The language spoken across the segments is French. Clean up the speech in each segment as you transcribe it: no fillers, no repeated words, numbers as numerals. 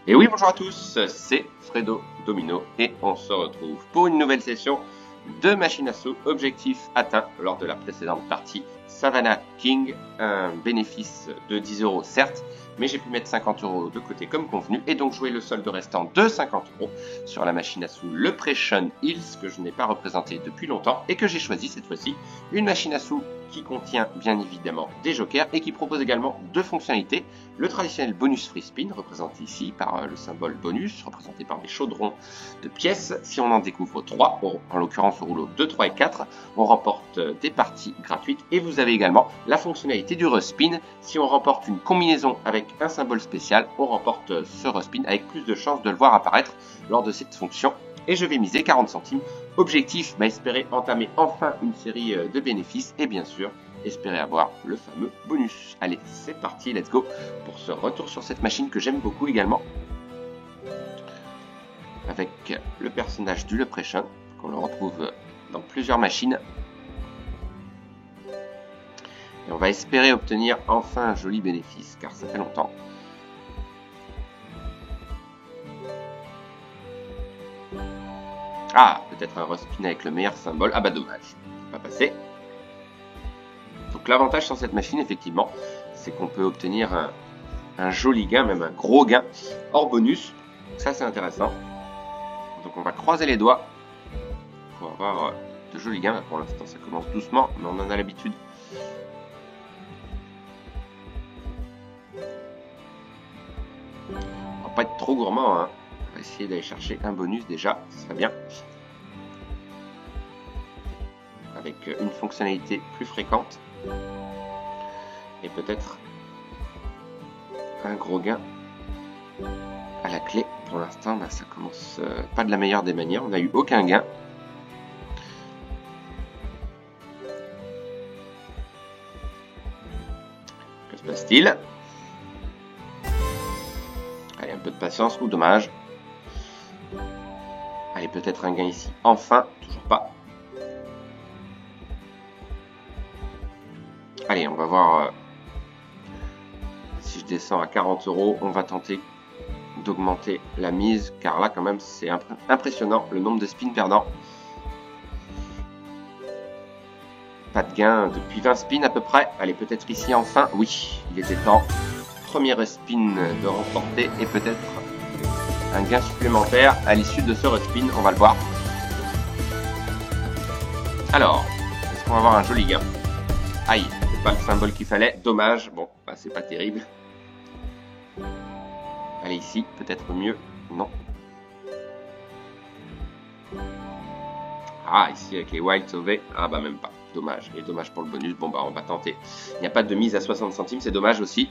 Et oui, bonjour à tous, c'est Fredo Domino et on se retrouve pour une nouvelle session de machine à sous. Objectif atteint lors de la précédente partie. Savannah King, un bénéfice de 10 € certes, mais j'ai pu mettre 50 € de côté comme convenu et donc jouer le solde restant de 50 € sur la machine à sous le Pression Hills que je n'ai pas représenté depuis longtemps et que j'ai choisi cette fois-ci. Une machine à sous qui contient bien évidemment des jokers et qui propose également deux fonctionnalités. Le traditionnel bonus free spin, représenté ici par le symbole bonus, représenté par des chaudrons de pièces. Si on en découvre 3, en l'occurrence au rouleau 2, 3 et 4, on remporte des parties gratuites. Et vous avez également la fonctionnalité du respin. Si on remporte une combinaison avec un symbole spécial, on remporte ce respin avec plus de chances de le voir apparaître lors de cette fonction. Et je vais miser 40 centimes. Objectif, espérer entamer enfin une série de bénéfices et bien sûr, espérer avoir le fameux bonus. Allez, c'est parti, let's go pour ce retour sur cette machine que j'aime beaucoup également. Avec le personnage du Leprechaun, qu'on le retrouve dans plusieurs machines. Et on va espérer obtenir enfin un joli bénéfice, car ça fait longtemps. Ah, peut-être un respin avec le meilleur symbole. Ah bah dommage, c'est pas passé. Donc l'avantage sur cette machine, effectivement, c'est qu'on peut obtenir un joli gain, même un gros gain, hors bonus. Ça, c'est intéressant. Donc on va croiser les doigts pour avoir de jolis gains. Pour l'instant, ça commence doucement, mais on en a l'habitude. On va pas être trop gourmand, hein. On va essayer d'aller chercher un bonus déjà, ce serait bien. Avec une fonctionnalité plus fréquente. Et peut-être un gros gain à la clé. Pour l'instant, ça commence pas de la meilleure des manières. On n'a eu aucun gain. Que se passe-t-il? Allez, un peu de patience, ou dommage. Allez, peut-être un gain ici. Enfin, toujours pas. Allez, on va voir si je descends à 40 €. On va tenter d'augmenter la mise, car là, quand même, c'est impressionnant le nombre de spins perdants. Pas de gain depuis 20 spins à peu près. Allez, peut-être ici enfin. Oui, il était temps. Premier respin de remporter et peut-être un gain supplémentaire à l'issue de ce respin. On va le voir. Alors, est-ce qu'on va avoir un joli gain? Aïe, c'est pas le symbole qu'il fallait. Dommage. Bon, c'est pas terrible. Allez, ici, peut-être mieux. Non. Ah, ici, avec les wilds sauvés. Ah, même pas. Dommage. Et dommage pour le bonus. Bon, on va tenter. Il n'y a pas de mise à 60 centimes. C'est dommage aussi.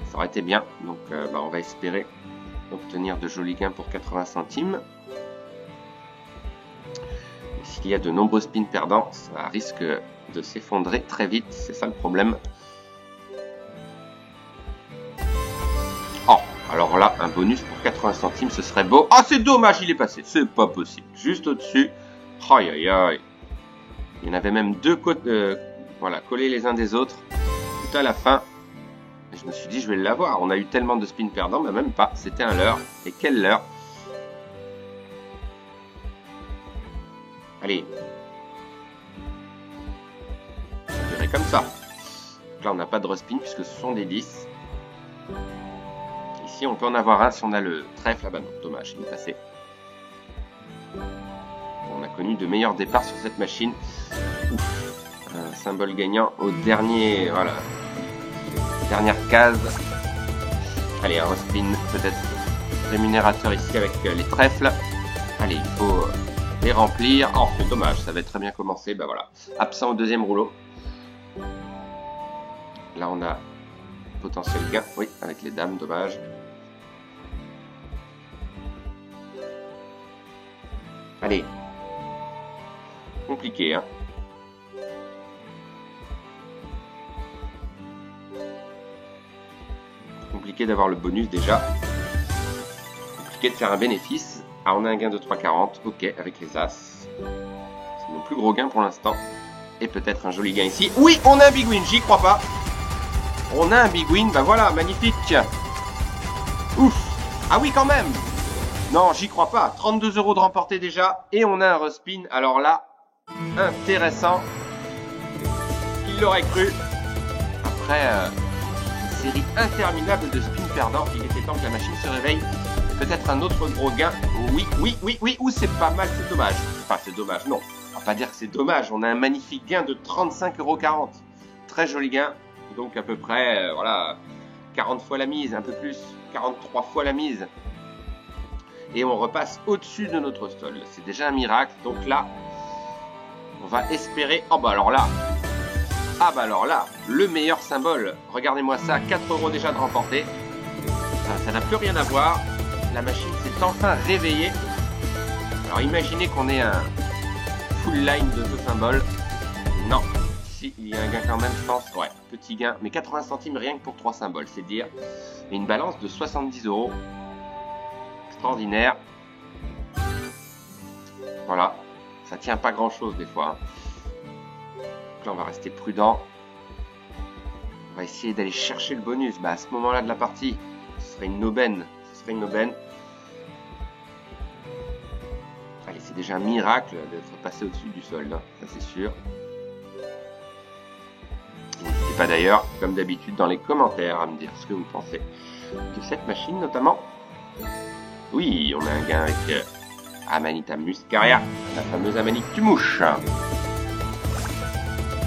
Ça aurait été bien. Donc, on va espérer obtenir de jolis gains pour 80 centimes. S'il y a de nombreux spins perdants, ça risque de s'effondrer très vite. C'est ça le problème. Oh, alors là, un bonus pour 80 centimes, ce serait beau. Ah, c'est dommage, il est passé. C'est pas possible. Juste au-dessus. Aïe, aïe, aïe. Il y en avait même deux côtés, voilà, collés les uns des autres. Tout à la fin. Et je me suis dit, je vais l'avoir. On a eu tellement de spins perdants, mais même pas. C'était un leurre. Et quel leurre. Allez. Ça durait comme ça. Donc là, on n'a pas de respin puisque ce sont des 10. Ici, on peut en avoir un si on a le trèfle. Ah bah non, dommage, il est passé. On a connu de meilleurs départs sur cette machine. Ouf. Un symbole gagnant au dernier, voilà, dernière case. Allez, un respin peut-être rémunérateur ici avec les trèfles. Allez, il faut les remplir. Oh, c'est dommage, ça avait très bien commencé. Voilà, absent au deuxième rouleau. Là, on a potentiel gain. Oui, avec les dames, dommage. Allez. Compliqué, hein. Compliqué d'avoir le bonus déjà. Compliqué de faire un bénéfice. Ah, on a un gain de 3,40. Ok, avec les As. C'est mon plus gros gain pour l'instant. Et peut-être un joli gain ici. Oui, on a un big win, j'y crois pas. On a un big win, voilà, magnifique. Ouf. Ah oui, quand même. Non, j'y crois pas. 32 € de remporté déjà. Et on a un respin. Alors là, intéressant. Qui l'aurait cru? Après une série interminable de spins perdants, il était temps que la machine se réveille. Peut-être un autre gros gain. Oui, oui, oui, oui. Ou c'est pas mal, c'est dommage. Enfin, c'est dommage, non. On va pas dire que c'est dommage. On a un magnifique gain de 35,40 €. Très joli gain. Donc à peu près, voilà, 40 fois la mise, un peu plus. 43 fois la mise. Et on repasse au-dessus de notre solde. C'est déjà un miracle. Donc là, on va espérer... Oh bah alors là... Ah bah alors là, le meilleur symbole. Regardez-moi ça, 4 € déjà de remporter. Ça n'a plus rien à voir. La machine s'est enfin réveillée. Alors imaginez qu'on ait un full line de ce symbole. Non. Si, il y a un gain quand même, je pense. Ouais, petit gain. Mais 80 centimes rien que pour 3 symboles, c'est dire. Et une balance de 70 €. Extraordinaire. Voilà. Ça tient pas grand-chose des fois. Là, on va rester prudent. On va essayer d'aller chercher le bonus. Bah, à ce moment-là de la partie, ce serait une aubaine. Allez, c'est déjà un miracle d'être passé au-dessus du solde. Hein. Ça, c'est sûr. N'hésitez pas d'ailleurs, comme d'habitude, dans les commentaires à me dire ce que vous pensez de cette machine, notamment. Oui, on a un gain avec Amanita Muscaria, la fameuse Amanite Tumouche.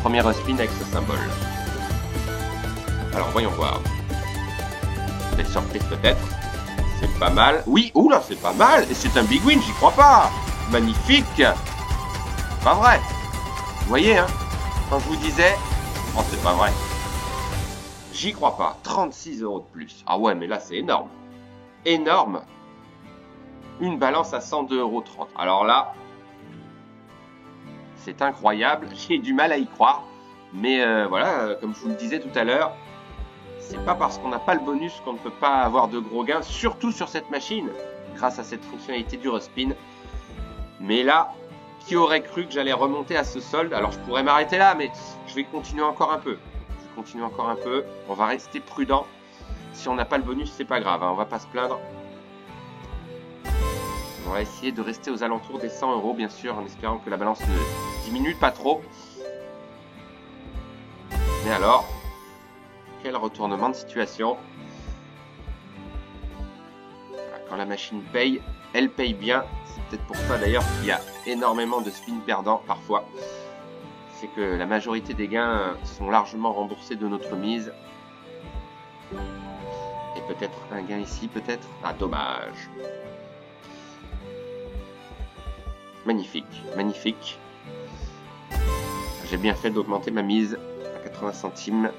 Premier spin avec ce symbole. Alors voyons voir. Des surprises peut-être. C'est pas mal. Oui, oula, c'est pas mal. Et c'est un big win, j'y crois pas. Magnifique. Pas vrai. Vous voyez, hein, quand je vous disais... Oh, c'est pas vrai. J'y crois pas. 36 € de plus. Ah ouais, mais là, c'est énorme. Énorme. Une balance à 102,30 €. Alors là... C'est incroyable, j'ai du mal à y croire. Mais voilà, comme je vous le disais tout à l'heure, c'est pas parce qu'on n'a pas le bonus qu'on ne peut pas avoir de gros gains, surtout sur cette machine, grâce à cette fonctionnalité du respin. Mais là, qui aurait cru que j'allais remonter à ce solde? Alors je pourrais m'arrêter là, mais je vais continuer encore un peu. On va rester prudent. Si on n'a pas le bonus, c'est pas grave, hein, on va pas se plaindre. On va essayer de rester aux alentours des 100 €, bien sûr, en espérant que la balance ne diminue pas trop. Mais alors, quel retournement de situation. Quand la machine paye, elle paye bien. C'est peut-être pour ça d'ailleurs qu'il y a énormément de spins perdants parfois. C'est que la majorité des gains sont largement remboursés de notre mise. Et peut-être un gain ici, peut-être. Ah, dommage. Magnifique, magnifique. J'ai bien fait d'augmenter ma mise à 80 centimes.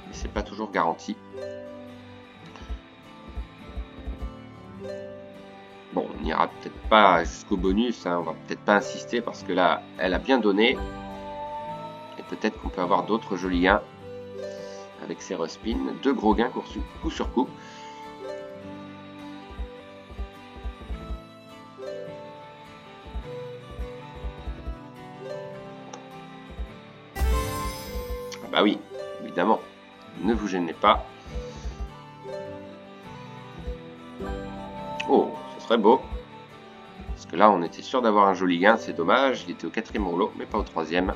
Mais c'est pas toujours garanti. Bon, on n'ira peut-être pas jusqu'au bonus. Hein. On va peut-être pas insister parce que là, elle a bien donné. Et peut-être qu'on peut avoir d'autres jolis gains avec ces respins. 2 gros gains coup sur coup. Bah oui, évidemment. Ne vous gênez pas. Oh, ce serait beau. Parce que là, on était sûr d'avoir un joli gain. C'est dommage. Il était au 4e rouleau, mais pas au 3e.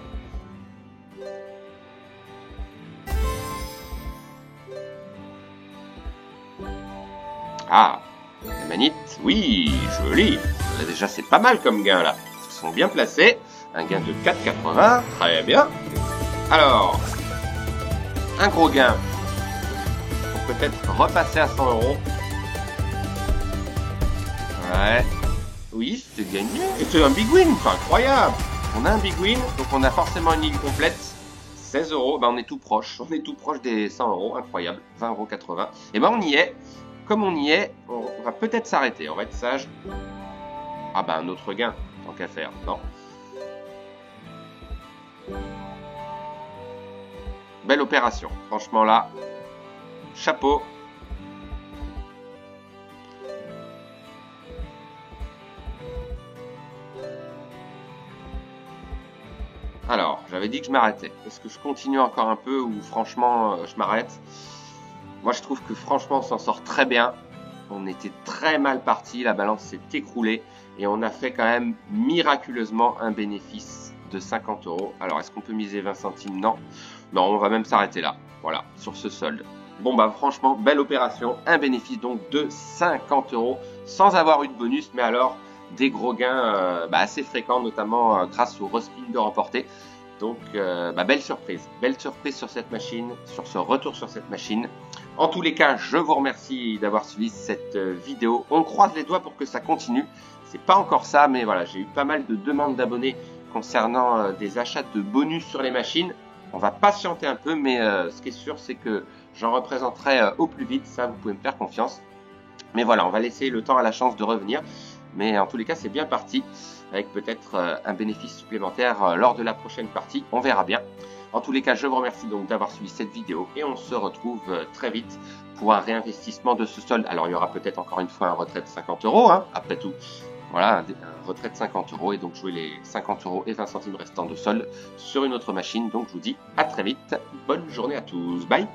Ah, la manite. Oui, joli. Là, déjà, c'est pas mal comme gain, là. Ils sont bien placés. Un gain de 4,80. Très bien. Alors... un gros gain pour peut-être repasser à 100 €. Ouais. Oui, c'est gagné. Et c'est un big win, enfin, incroyable. On a un big win, donc on a forcément une ligne complète. 16 €, ben on est tout proche. On est tout proche des 100 €, incroyable. 20,80 €. Et ben on y est. Comme on y est, on va peut-être s'arrêter. On va être sage. Ah ben un autre gain, tant qu'à faire. Non. Belle opération, franchement là, chapeau. Alors, j'avais dit que je m'arrêtais. Est-ce que je continue encore un peu ou franchement je m'arrête? Moi je trouve que franchement on s'en sort très bien. on était très mal parti, la balance s'est écroulée et on a fait quand même miraculeusement un bénéfice de 50 euros. Alors, est-ce qu'on peut miser 20 centimes? Non. Non, on va même s'arrêter là. Voilà, sur ce solde. Bon, bah franchement, belle opération. Un bénéfice donc de 50 euros sans avoir eu de bonus, mais alors des gros gains assez fréquents, notamment grâce au respin de remporter. Donc, belle surprise sur cette machine, sur ce retour sur cette machine. En tous les cas, je vous remercie d'avoir suivi cette vidéo. On croise les doigts pour que ça continue. C'est pas encore ça, mais voilà, j'ai eu pas mal de demandes d'abonnés concernant des achats de bonus sur les machines. On va patienter un peu, mais ce qui est sûr, c'est que j'en représenterai au plus vite. Ça, vous pouvez me faire confiance. Mais voilà, on va laisser le temps à la chance de revenir. Mais en tous les cas, c'est bien parti, avec peut-être un bénéfice supplémentaire lors de la prochaine partie. On verra bien. En tous les cas, je vous remercie donc d'avoir suivi cette vidéo et on se retrouve très vite pour un réinvestissement de ce solde. Alors, il y aura peut-être encore une fois un retrait de 50 euros, après tout. Voilà, un retrait de 50 euros et donc jouer les 50 euros et 20 centimes restants de solde sur une autre machine. Donc, je vous dis à très vite. Bonne journée à tous. Bye!